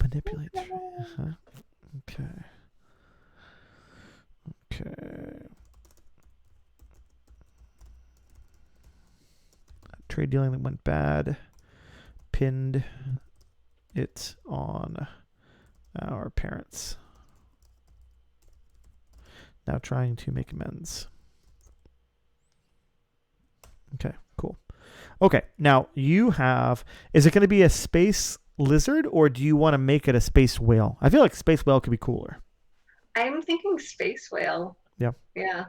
Manipulate 3. Uh-huh. Okay. Trade dealing that went bad. Pinned it on our parents. Now trying to make amends. Okay, cool. Okay, now you have... Is it going to be a space lizard, or do you want to make it a space whale? I feel like space whale could be cooler. I'm thinking space whale. Yeah. Yeah.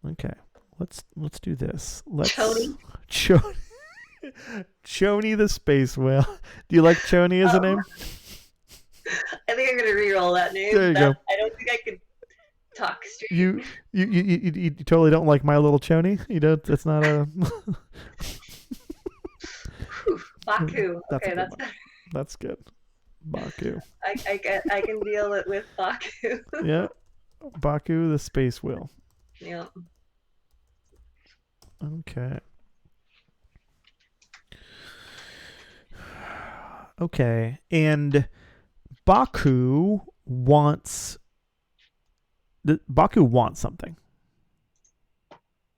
Okay, let's do this. Let's Choni. Choni the space whale. Do you like Choni as a name? I think I'm gonna re-roll that name. There you go. I don't think I could talk straight. You totally don't like My Little Choni? You don't. It's not a. Baku. Okay, that's better. That's good. Baku. I can deal it with Baku. Yeah, Baku the space whale. Yeah. Okay. Okay, and Baku wants something.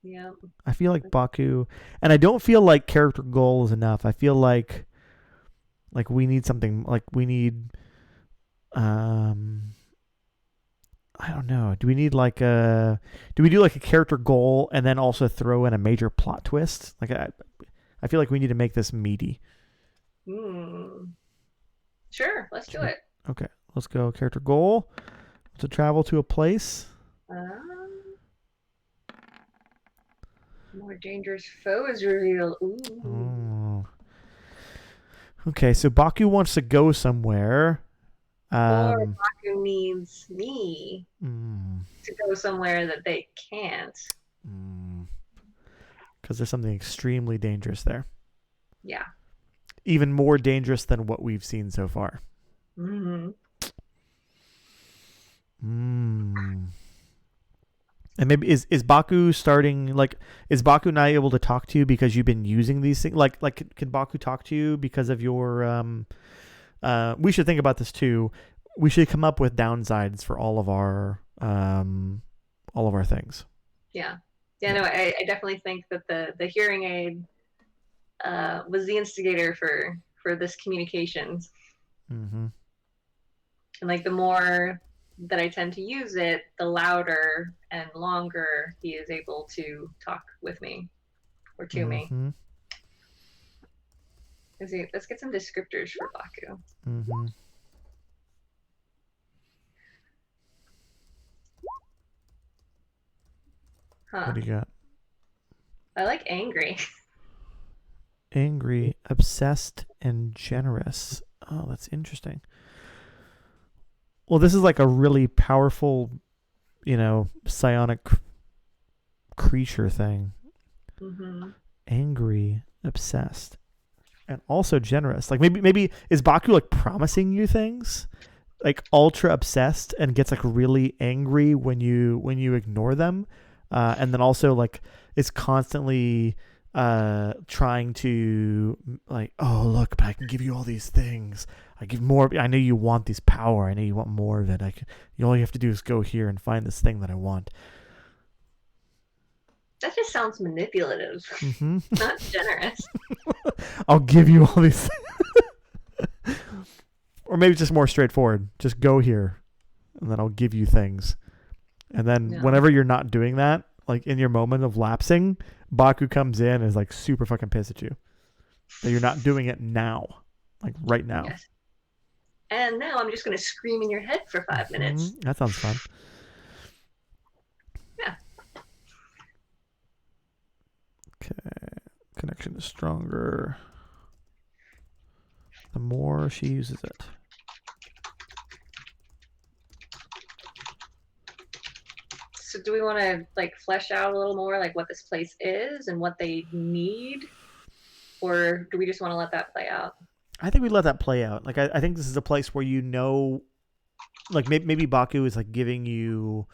Yeah. I feel like Baku, and I don't feel like character goal is enough. I feel like we need something. Like we need, I don't know. Do we need like a? Do we do like a character goal and then also throw in a major plot twist? Like I feel like we need to make this meaty. Sure, let's do it. Okay, let's go. Character goal: to travel to a place. More dangerous foe is revealed. Ooh. Oh. Okay, so Baku wants to go somewhere. Or Baku needs me to go somewhere that they can't. Because there's something extremely dangerous there. Yeah. Even more dangerous than what we've seen so far. And maybe is Baku starting, like, is Baku not able to talk to you because you've been using these things? Like can Baku talk to you because of your we should think about this too. We should come up with downsides for all of our things. Yeah. No, I definitely think that the hearing aid was the instigator for this communications. And like the more that I tend to use it, the louder and longer he is able to talk with me or to me. Let's get some descriptors for Baku. What do you got? I like angry. Angry, obsessed, and generous. Oh, that's interesting. Well, this is like a really powerful, psionic creature thing. Angry, obsessed, and also generous. Like maybe is Baku like promising you things, like ultra obsessed, and gets like really angry when you ignore them, and then also like is constantly trying to like, oh look, but I can give you all these things. I give more. I know you want this power. I know you want more of it. All you have to do is go here and find this thing that I want. That just sounds manipulative. Not generous. I'll give you all these things. Or maybe just more straightforward. Just go here, and then I'll give you things. And then whenever you're not doing that, like in your moment of lapsing, Baku comes in and is like super fucking pissed at you that you're not doing it now, like right now. Yes. And now I'm just going to scream in your head for 5 minutes. That sounds fun. Yeah. Okay. Connection is stronger the more she uses it. So do we want to like flesh out a little more like what this place is and what they need? Or do we just want to let that play out? I think we let that play out. Like, I think this is a place where like maybe Baku is like giving you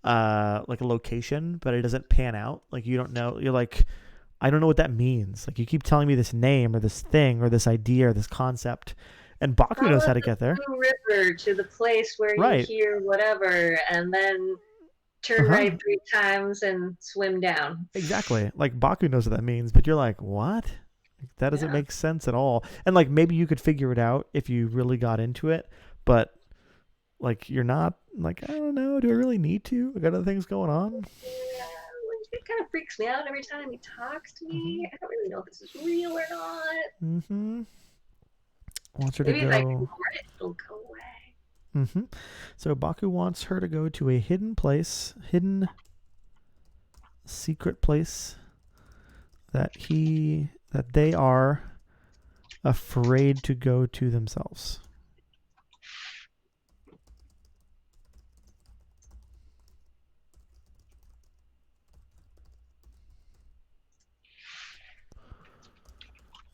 like a location, but it doesn't pan out. Like you don't know. You're like, I don't know what that means. Like you keep telling me this name or this thing or this idea or this concept, And Baku knows Follow how to the get there. blue river to the place where you Right. hear whatever, and then turn Uh-huh. right 3 times and swim down. Exactly. Like Baku knows what that means, but you're like, what? That doesn't Yeah. make sense at all. And like maybe you could figure it out if you really got into it, but like you're not like, I don't know, do I really need to? I got other things going on. It kind of freaks me out every time he talks to Mm-hmm. me. I don't really know if this is real or not. Mm-hmm. Wants her to Maybe if I ignore go. it, it'll go away. Mm-hmm. So Baku wants her to go to a hidden place, hidden secret place that they are afraid to go to themselves.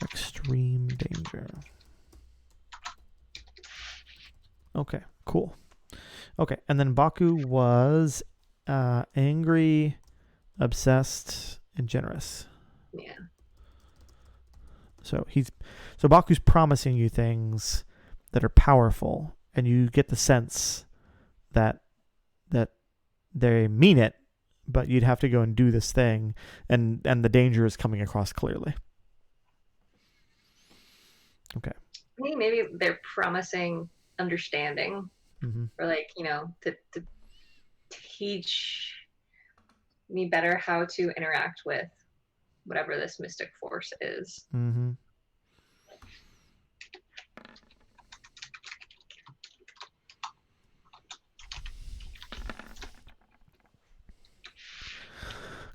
Extreme danger. Okay, cool. Okay, and then Baku was angry, obsessed, and generous. Yeah. So Baku's promising you things that are powerful, and you get the sense that they mean it, but you'd have to go and do this thing, and the danger is coming across clearly. Okay. I think maybe they're promising understanding, Mm-hmm. or like, to teach me better how to interact with whatever this mystic force is. Mm-hmm.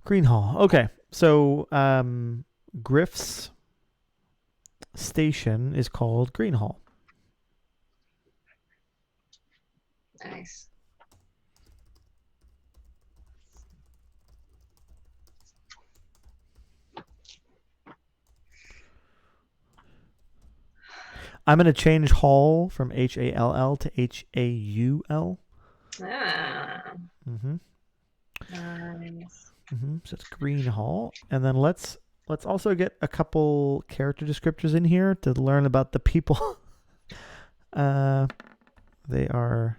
Green Hall. Okay, so Griff's station is called Green Hall. Nice. I'm going to change Hall from Hall to Haul. Ah. Mm-hmm. Nice. Mm-hmm. So it's Green Hall. And then let's also get a couple character descriptors in here to learn about the people. They are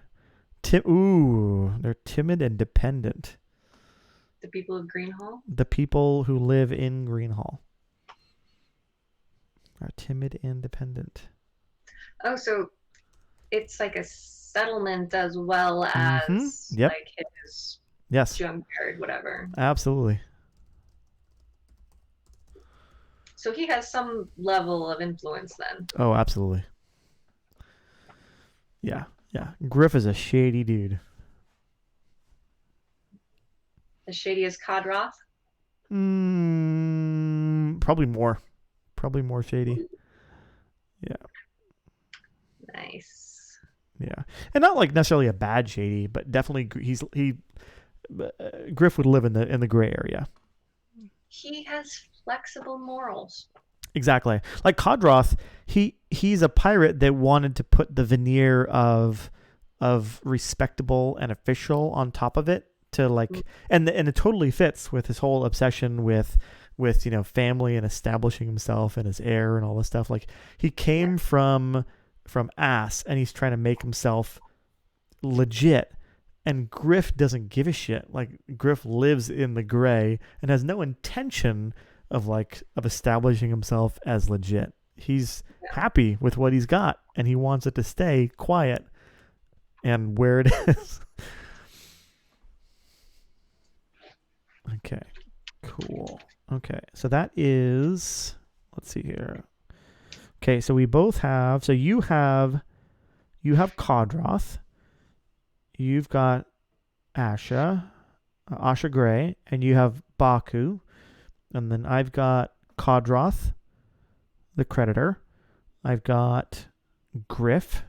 they're timid and dependent. The people of Green Hall? The people who live in Green Hall are timid and dependent. Oh, so it's like a settlement as well as Yep. like his Yes. junkyard, whatever. Absolutely. So he has some level of influence then. Oh, absolutely. Yeah. Yeah. Griff is a shady dude. As shady as Kadroth? Probably more. Probably more shady. Yeah. Nice. Yeah. And not like necessarily a bad shady, but definitely Griff would live in the gray area. He has flexible morals. Exactly. Like Kadroth, he's a pirate that wanted to put the veneer of respectable and official on top of it to like, and it totally fits with his whole obsession with family and establishing himself and his heir and all this stuff. Like he came from ass and he's trying to make himself legit. And Griff doesn't give a shit. Like Griff lives in the gray and has no intention of establishing himself as legit. He's happy with what he's got and he wants it to stay quiet and where it is. Okay. Cool. Okay. So that is, let's see here. Okay, so we both have, so you have Kadroth. You've got Asha Gray, and you have Baku. And then I've got Kadroth, the creditor. I've got Griff.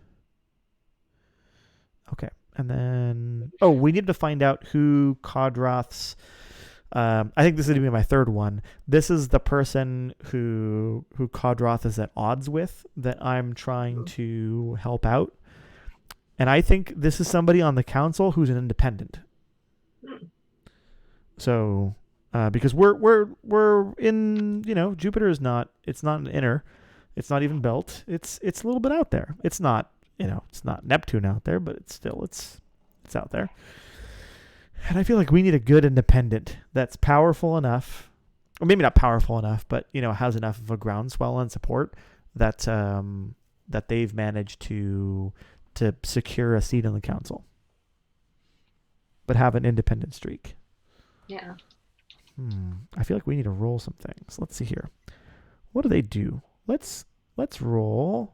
Okay. And then, we need to find out who Kadroth's, I think this is going to be my third one. This is the person who Kadroth is at odds with that I'm trying to help out. And I think this is somebody on the council who's an independent. So, because we're in, Jupiter is not, it's not an inner. It's not even built. It's a little bit out there. It's not, it's not Neptune out there, but it's still it's out there. And I feel like we need a good independent that's powerful enough, or maybe not powerful enough, but has enough of a groundswell and support that that they've managed to secure a seat in the council, but have an independent streak. Yeah. I feel like we need to roll some things. Let's see here. What do they do? Let's roll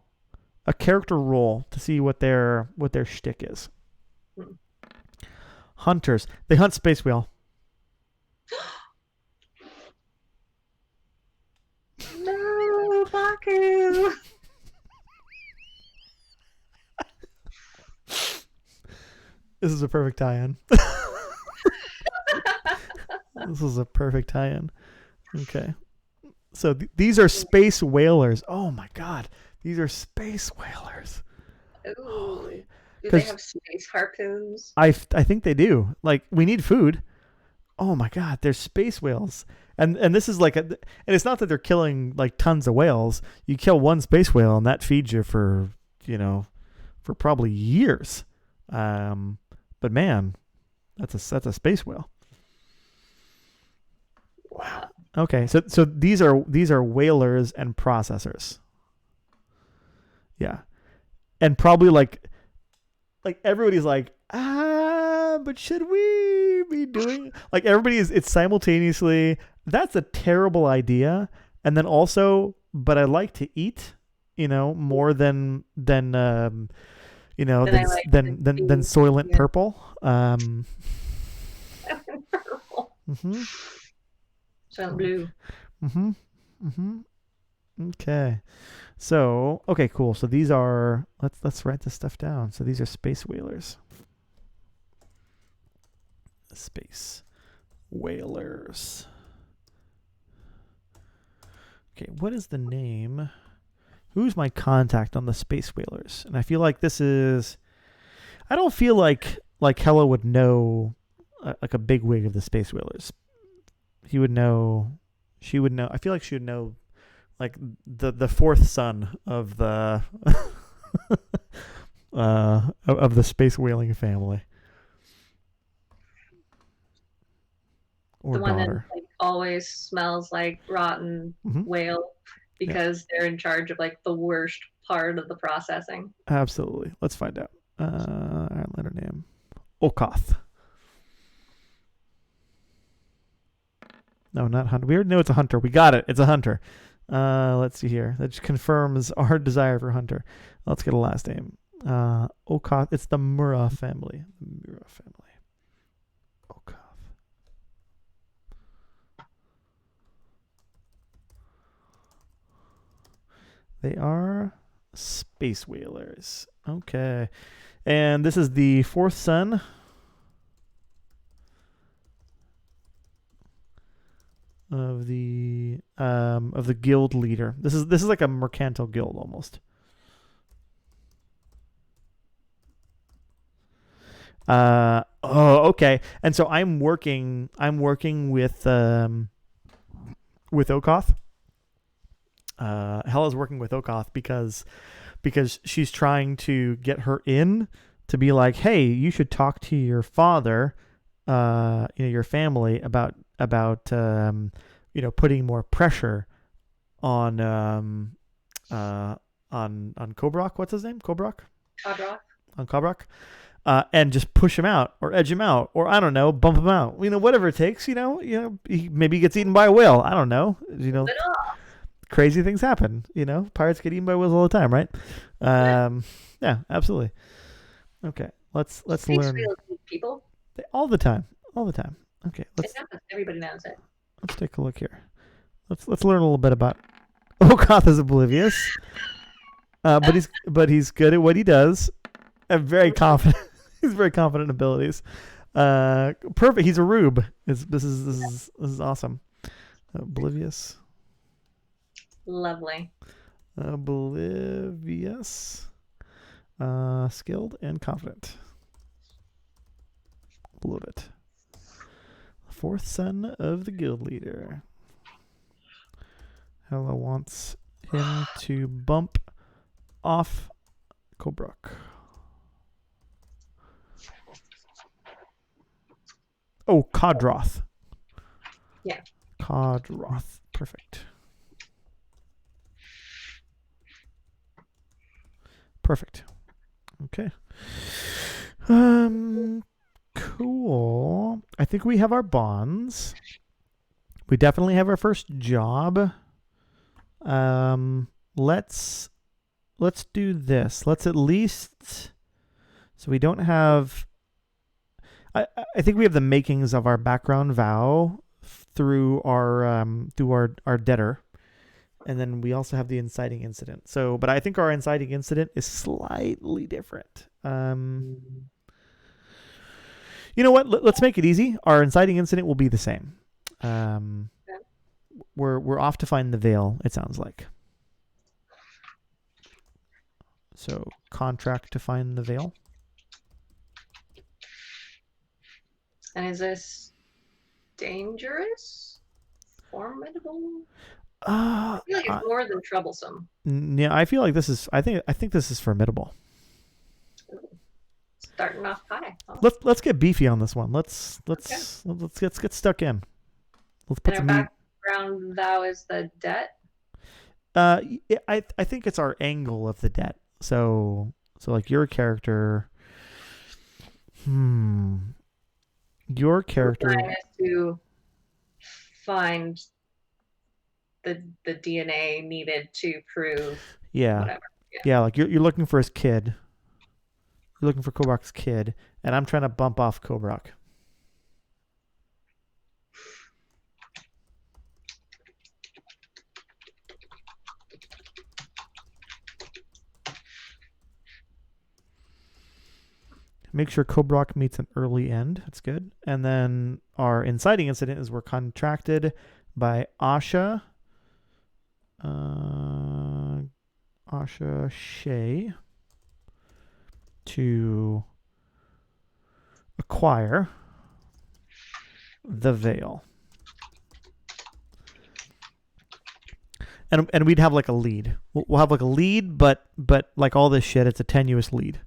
a character roll to see what their shtick is. Hunters. They hunt space whale. No, Baku. This is a perfect tie-in. This is a perfect tie-in. Okay. So these are space whalers. Oh my god. These are space whalers. Ooh. Do they have space harpoons? I think they do. Like, we need food. Oh my god, they're space whales. And this is like and it's not that they're killing like tons of whales. You kill one space whale and that feeds you for probably years. But man, that's a space whale. Wow. Okay, so these are whalers and processors. Yeah. And probably like everybody's like, but should we be doing, like, everybody is, it's simultaneously, that's a terrible idea, and then also, but I like to eat, more than Soylent Purple. Purple. Mm-hmm. Soylent Blue. Mm-hmm. Mm-hmm. Okay. So, okay, cool. So these are, let's write this stuff down. So these are space whalers. Space whalers. Okay, what is the name? Who's my contact on the space whalers? And I feel like this is, I don't feel like Hella would know like a big wig of the space whalers. He would know, she would know. I feel like she would know like the fourth son of the of the space whaling family. Or the one daughter. that like always smells like rotten whale because they're in charge of like the worst part of the processing. Absolutely. Let's find out. Let her name. Okath. No, not hunter. We already know it's a hunter. We got it. It's a hunter. Let's see here. That just confirms our desire for hunter. Let's get a last name. Okath. It's the Mura family. Okath. They are space whalers. Okay. And this is the fourth son of the guild leader. This is like a mercantile guild almost. Okay. And so I'm working with Okath. Hella's working with Okath because she's trying to get her in to be like, hey, you should talk to your father, your family about putting more pressure on Kobrak. What's his name? Kobrak. On Kobrak. And just push him out or edge him out or I don't know, bump him out. Whatever it takes. He maybe gets eaten by a whale. I don't know. Crazy things happen. Pirates get eaten by whales all the time, right? Yeah, absolutely. Okay, let's learn. People all the time. Okay, everybody knows it. Let's take a look here. Let's learn a little bit about. Okath is oblivious, but he's good at what he does. And very confident. He's very confident in abilities. Perfect. He's a rube. This is awesome. Oblivious. Lovely. Oblivious. Skilled and confident. Love it. Fourth son of the guild leader. Hella wants him to bump off Kobrak. Oh, Kodroth. Yeah. Kodroth. Perfect. Perfect. Okay. Cool. I think we have our bonds. We definitely have our first job. Let's do this. Let's at least, so we don't have, I think we have the makings of our background vow through our debtor. And then we also have the inciting incident. So, but I think our inciting incident is slightly different. You know what? Let's make it easy. Our inciting incident will be the same. We're off to find the veil, it sounds like. So, contract to find the veil. And is this dangerous? Formidable? I feel like it's more than troublesome. Yeah, I feel like this is. I think this is formidable. Starting off high. Huh? Let's get beefy on this one. Let's get stuck in. Let's put and our background vow is the debt. I think it's our angle of the debt. So like your character. Your character is to find the DNA needed to prove. Yeah. Whatever. Yeah, like you're looking for his kid. You're looking for Kobrak's kid, and I'm trying to bump off Kobrak. Make sure Kobrak meets an early end. That's good. And then our inciting incident is we're contracted by Asha. Asha Shea to acquire the veil. And we'd have like a lead. We'll have like a lead, but like all this shit, it's a tenuous lead.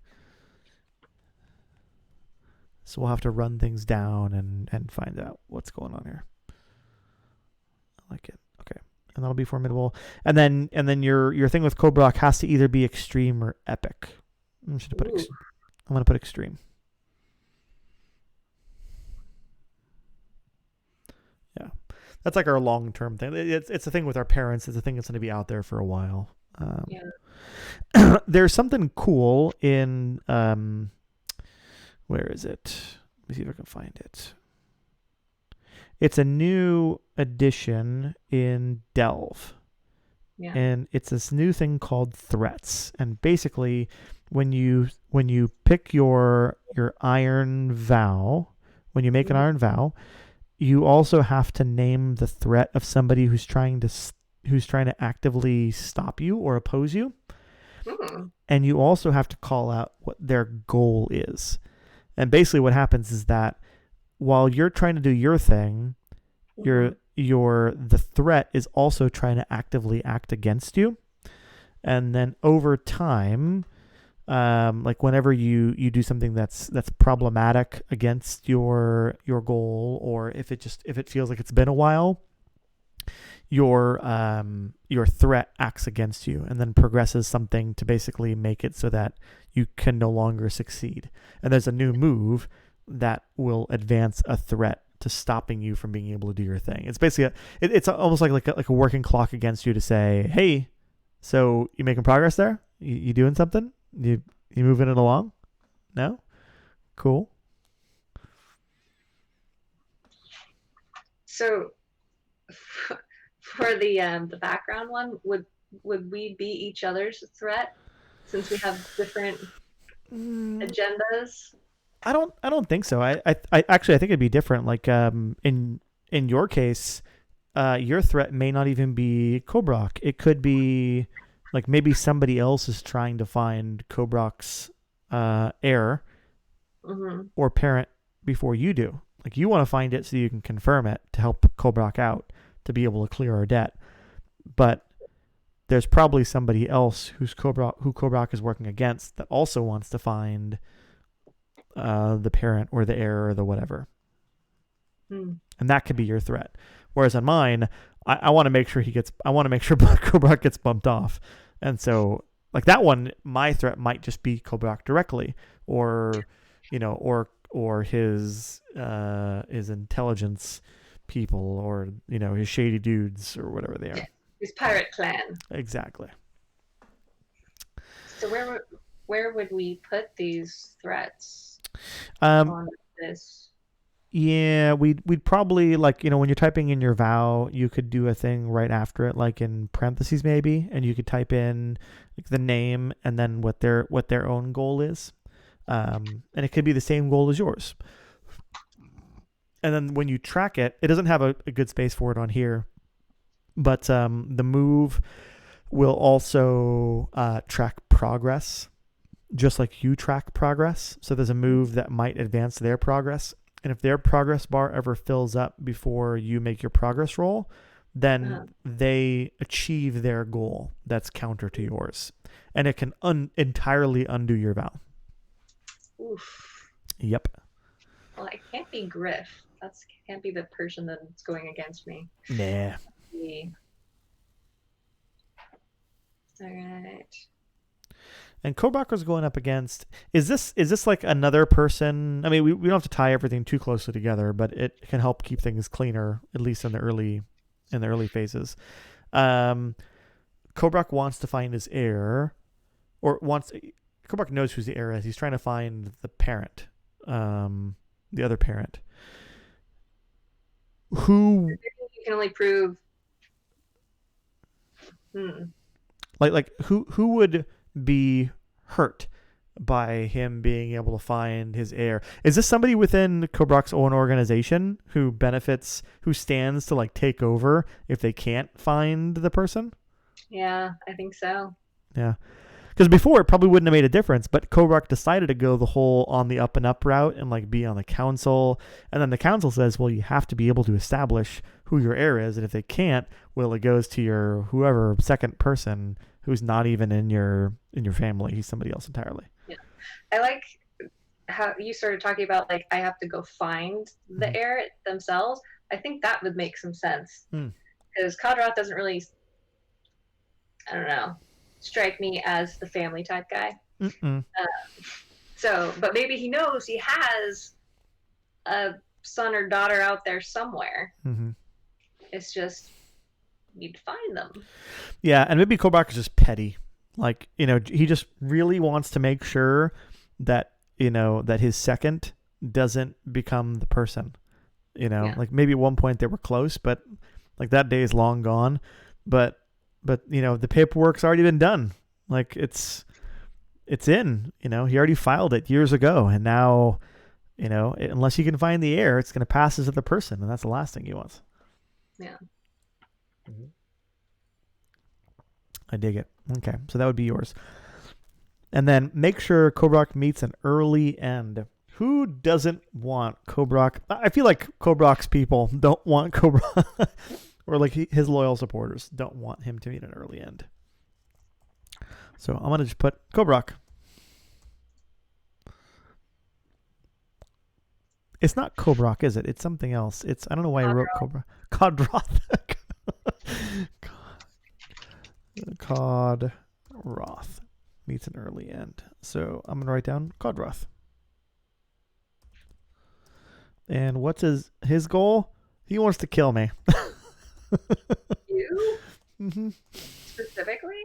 So we'll have to run things down and find out what's going on here. I like it. Okay. And that'll be formidable. And then your thing with Kobrak has to either be extreme or epic. I'm gonna put extreme. Yeah. That's like our long-term thing. It's a thing with our parents. It's a thing that's going to be out there for a while. There's something cool in where is it? Let me see if I can find it. It's a new edition in Delve. Yeah. And it's this new thing called threats. And basically when you pick your iron vow, when you make an iron vow, you also have to name the threat of somebody who's trying to actively stop you or oppose you. And you also have to call out what their goal is. And basically what happens is that while you're trying to do your thing, the threat is also trying to actively act against you. And then over time, like whenever you do something that's problematic against your goal, or if it feels like it's been a while, your threat acts against you and then progresses something to basically make it so that you can no longer succeed. And there's a new move that will advance a threat to stopping you from being able to do your thing. It's basically it's almost like a working clock against you to say, hey, so you making progress there? You doing something? You moving it along? No? Cool. So for the background one, would we be each other's threat since we have different agendas? I don't think so. I actually think it'd be different. Like in your case, your threat may not even be Kobrak. It could be like maybe somebody else is trying to find Kobrak's heir or parent before you do. Like you want to find it so you can confirm it to help Kobrak out to be able to clear our debt. But there's probably somebody else who Kobrak is working against that also wants to find the parent or the heir or the whatever. And that could be your threat. Whereas on mine, I want to make sure Kobrak gets bumped off. And so like that one, my threat might just be Kobrak directly, or his intelligence people, or his shady dudes or whatever they are. His pirate clan. Exactly. So where would we put these threats on this? Yeah, we'd probably, like, when you're typing in your vow, you could do a thing right after it, like in parentheses maybe, and you could type in like the name and then what their own goal is, and it could be the same goal as yours. And then when you track it, it doesn't have a good space for it on here, but the move will also track progress, just like you track progress. So there's a move that might advance their progress. And if their progress bar ever fills up before you make your progress roll, then they achieve their goal that's counter to yours. And it can entirely undo your vow. Oof. Yep. Well, it can't be Griff. Can't be the person that's going against me. Nah. All right. And Kobrak was going up against. Is this like another person? I mean, we don't have to tie everything too closely together, but it can help keep things cleaner, at least in the early phases. Kobrak wants to find his heir, Kobrak knows who's the heir is. He's trying to find the parent, the other parent. Who you can only prove. Like who would be hurt by him being able to find his heir? Is this somebody within Kobrak's own organization who stands to like take over if they can't find the person? Yeah, I think so. Yeah. Because before it probably wouldn't have made a difference, but Kobrak decided to go the whole on the up and up route and like be on the council. And then the council says, well, you have to be able to establish who your heir is. And if they can't, well, it goes to your whoever second person who's not even in your family. He's somebody else entirely. Yeah. I like how you started talking about like I have to go find the heir themselves. I think that would make some sense. Because Kodroth doesn't really, I don't know, strike me as the family type guy. But maybe he knows he has a son or daughter out there somewhere. It's just you'd find them. Yeah, and maybe Kobrak is just petty. Like, he just really wants to make sure that, that his second doesn't become the person. Like maybe at one point they were close, but like that day is long gone. But the paperwork's already been done. Like it's in, he already filed it years ago. And now, unless you can find the heir, it's going to pass as the person. And that's the last thing he wants. Yeah. I dig it. Okay. So that would be yours. And then make sure Kobrak meets an early end. Who doesn't want Kobrak? I feel like Kobrak's people don't want Kobrak. Or like his loyal supporters don't want him to meet an early end. So I'm going to just put Kobrak. It's not Kobrak, is it? It's something else. I don't know why I wrote Kobrak. Kodroth. Kodroth meets an early end. So I'm going to write down Kodroth. And what's his goal? He wants to kill me. You? Specifically?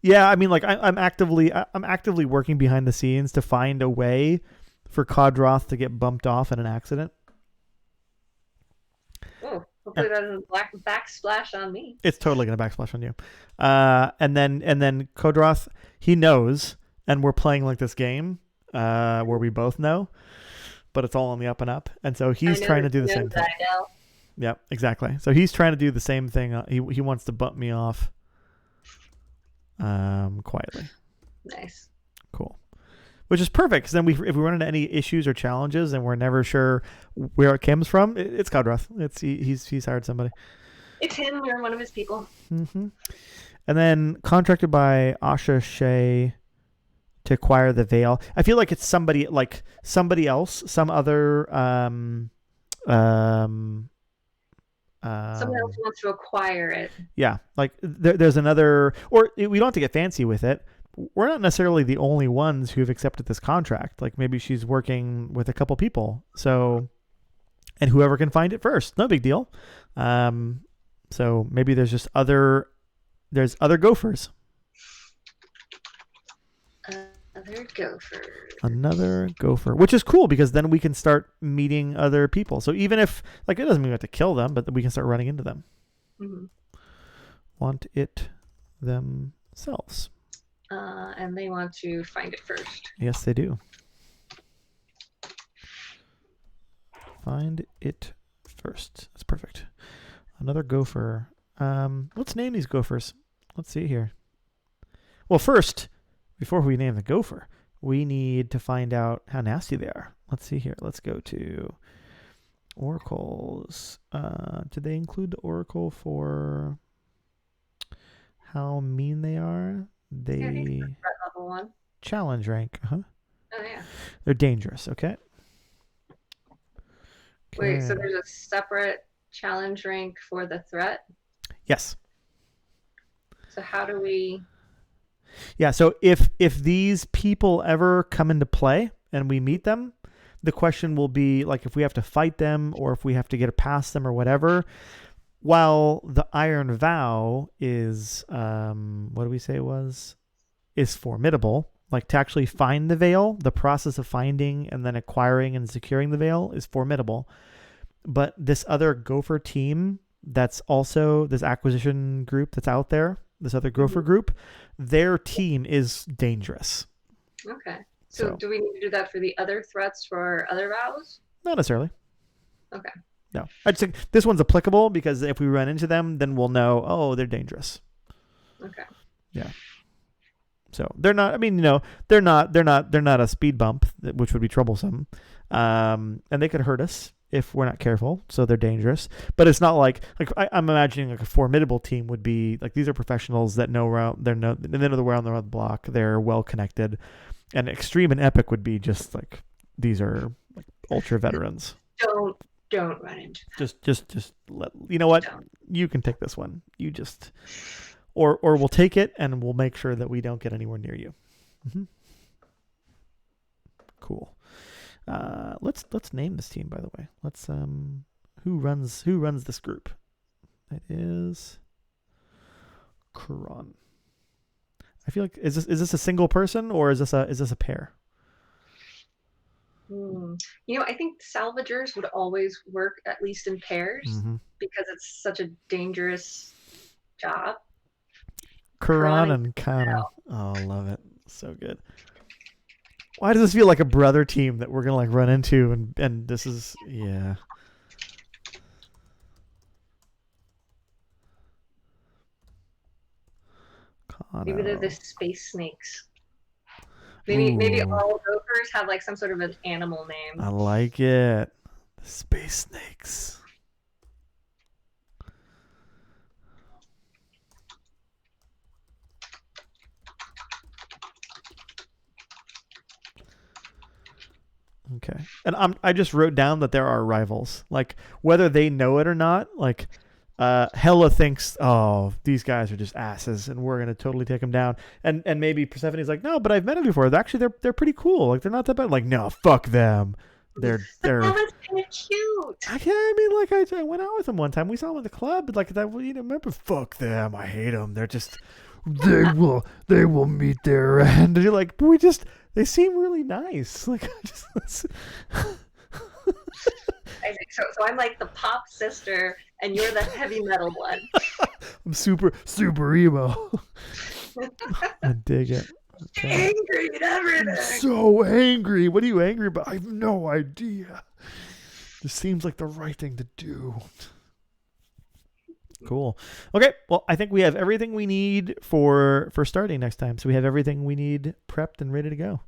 Yeah, I mean, like I'm actively working behind the scenes to find a way for Kodroth to get bumped off in an accident. Oh, hopefully that doesn't backsplash on me. It's totally gonna backsplash on you. And then Kodroth, he knows, and we're playing like this game where we both know, but it's all on the up and up, and so he's trying to do the same thing. Yep, exactly. So he's trying to do the same thing. He wants to bump me off quietly. Nice. Cool. Which is perfect, because then if we run into any issues or challenges and we're never sure where it comes from, it's Kodroth. He's hired somebody. It's him or one of his people. And then contracted by Asha Shea to acquire the veil. I feel like it's somebody else, some other Someone else wants to acquire it. Yeah, like there's another, or we don't have to get fancy with it. We're not necessarily the only ones who've accepted this contract. Like maybe she's working with a couple people. So, and whoever can find it first, no big deal. So maybe there's other gophers. Another gopher, which is cool because then we can start meeting other people. So even if, like, it doesn't mean we have to kill them, but we can start running into them. Mm-hmm. Want it themselves. And they want to find it first. Yes, they do. Find it first. That's perfect. Another gopher. Let's name these gophers. Let's see here. Well, first, before we name the gopher, we need to find out how nasty they are. Let's see here. Let's go to oracles. Did they include the oracle for how mean they are? They threat level 1. Challenge rank. Uh-huh. Oh yeah. They're dangerous. Okay. Wait, so there's a separate challenge rank for the threat? Yes. So how do we... Yeah, so if these people ever come into play and we meet them, the question will be like if we have to fight them or if we have to get past them or whatever. While the Iron Vow is what do we say it was? Is formidable. Like to actually find the veil, the process of finding and then acquiring and securing the veil is formidable. But this other gopher team that's also this acquisition group that's out there, this other gopher group, their team is dangerous. Okay. So do we need to do that for the other threats for other vows? Not necessarily. Okay. No. I'd say this one's applicable because if we run into them, then we'll know, oh, they're dangerous. Okay. Yeah. So they're not, I mean, they're not a speed bump, which would be troublesome. And they could hurt us if we're not careful. So they're dangerous, but it's not like I'm imagining like a formidable team would be like, these are professionals that know they know the way on the block. They're well connected, and extreme and epic would be just like, these are like ultra veterans. Don't run into them. Just let, you know what? Don't. You can take this one. You just, or we'll take it and we'll make sure that we don't get anywhere near you. Mm-hmm. Cool. Let's name this team, by the way. Let's who runs this group? It is Kuran. I feel like is this a single person or is this a pair? I think salvagers would always work at least in pairs because it's such a dangerous job. Kuran and Kano. Oh, love it. So good. Why does this feel like a brother team that we're gonna like run into and this is yeah. Kano. Maybe they're the space snakes. Maybe all gophers have like some sort of an animal name. I like it. The space snakes. Okay. And I just wrote down that there are rivals. Like whether they know it or not, like Hela thinks, oh, these guys are just asses and we're gonna totally take them down. And maybe Persephone's like, no, but I've met them before. Actually they're pretty cool. Like they're not that bad. Like, no, fuck them. They're that was kind of cute. I mean, like I went out with them one time. We saw them at the club, like that. Remember? Fuck them. I hate them. They're just they will meet their end. And you're like, but they seem really nice. Like I just. So I'm like the pop sister, and you're the heavy metal one. I'm super emo. I dig it. Okay. Angry at everything. I'm so angry. What are you angry about? I have no idea. This seems like the right thing to do. Cool. Okay. Well, I think we have everything we need for starting next time. So we have everything we need prepped and ready to go.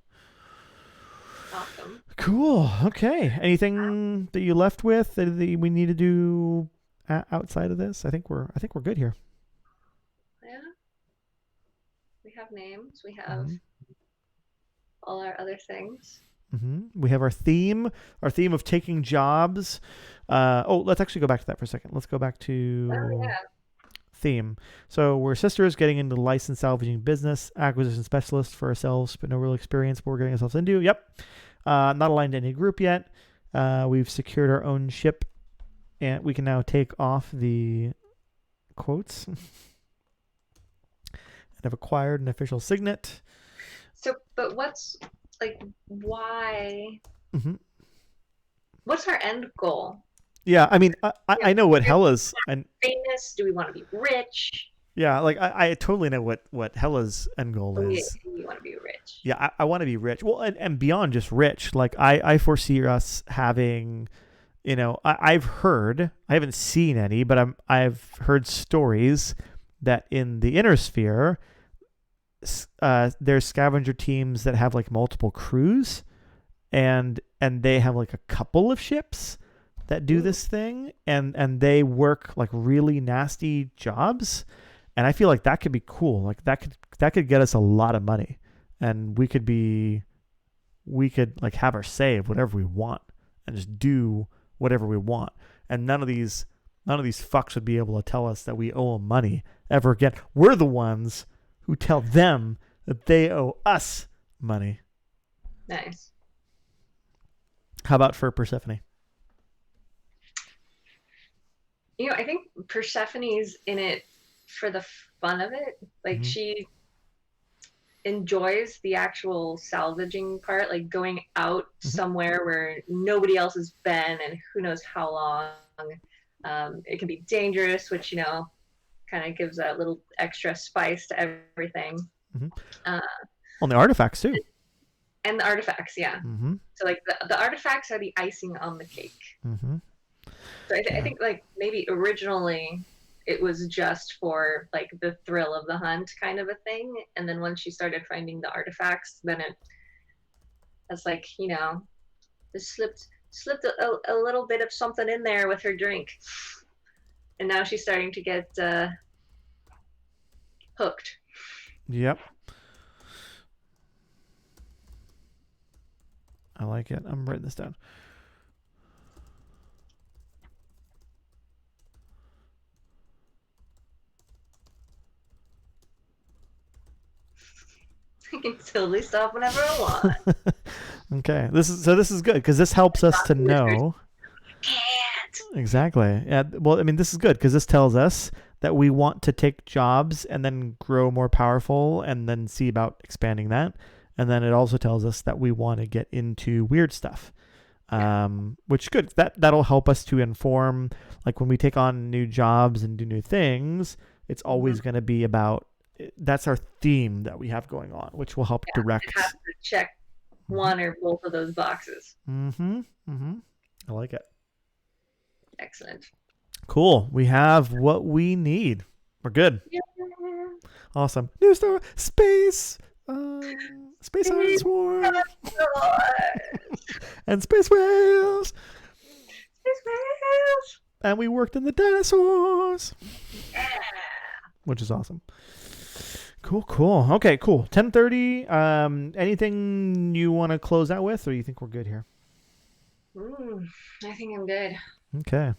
Awesome. Cool. Okay. Anything that you left with that we need to do outside of this? I think we're good here. Yeah. We have names. We have Mm-hmm. all our other things. Mm-hmm. We have our theme of taking jobs. Let's actually go back to that for a second. Let's go back Oh to yeah. theme. So we're sisters getting into the licensed salvaging business, acquisition specialists for ourselves, but no real experience what we're getting ourselves into. Yep. Not aligned to any group yet. We've secured our own ship, and we can now take off the quotes and have acquired an official signet. So, but what's like, why? Mm-hmm. What's our end goal? Yeah, I mean, I know what Do we Hella's want and to be famous? Do we want to be rich? yeah, like I totally know what Hella's end goal Oh, yeah, is. you want to be rich. Yeah, I want to be rich. Well, and beyond just rich, like I foresee us having, I've heard, I haven't seen any, but I've heard stories that in the inner sphere, there's scavenger teams that have like multiple crews, and they have like a couple of ships that do this thing, and they work like really nasty jobs, and I feel like that could be cool. Like that could get us a lot of money, and we could like have our say of whatever we want and just do whatever we want, and none of these fucks would be able to tell us that we owe them money ever again. We're the ones who tell them that they owe us money. Nice. How about for Persephone? I think Persephone's in it for the fun of it. Like Mm-hmm. she enjoys the actual salvaging part, like going out Mm-hmm. somewhere where nobody else has been and who knows how long. It can be dangerous, which kind of gives a little extra spice to everything. Mm-hmm. Uh, On the artifacts too. and the artifacts, yeah. Mm-hmm. So like the artifacts are the icing on the cake. Mm-hmm. So I think like maybe originally it was just for like the thrill of the hunt kind of a thing, and then once she started finding the artifacts, then it's like just slipped a little bit of something in there with her drink, and now she's starting to get hooked. Yep. I like it. I'm writing this down. I can totally stop whenever I want. Okay. This is good because this helps us to know. Can't. Exactly. Yeah. Well, I mean, this is good because this tells us that we want to take jobs and then grow more powerful and then see about expanding that. And then it also tells us that we want to get into weird stuff, which good. That'll help us to inform, like when we take on new jobs and do new things, it's always going to be about, that's our theme that we have going on, which will help direct. It has to check one or both of those boxes. Mm-hmm. Mm-hmm. I like it. Excellent. Cool. We have what we need. We're good. Yeah. Awesome. New star. Space. Space Ironsworn. And space whales. Space whales. And we worked in the dinosaurs. Yeah. Which is awesome. Cool. Okay, cool. 10:30. Anything you want to close out with, or you think we're good here? I think I'm good. Okay.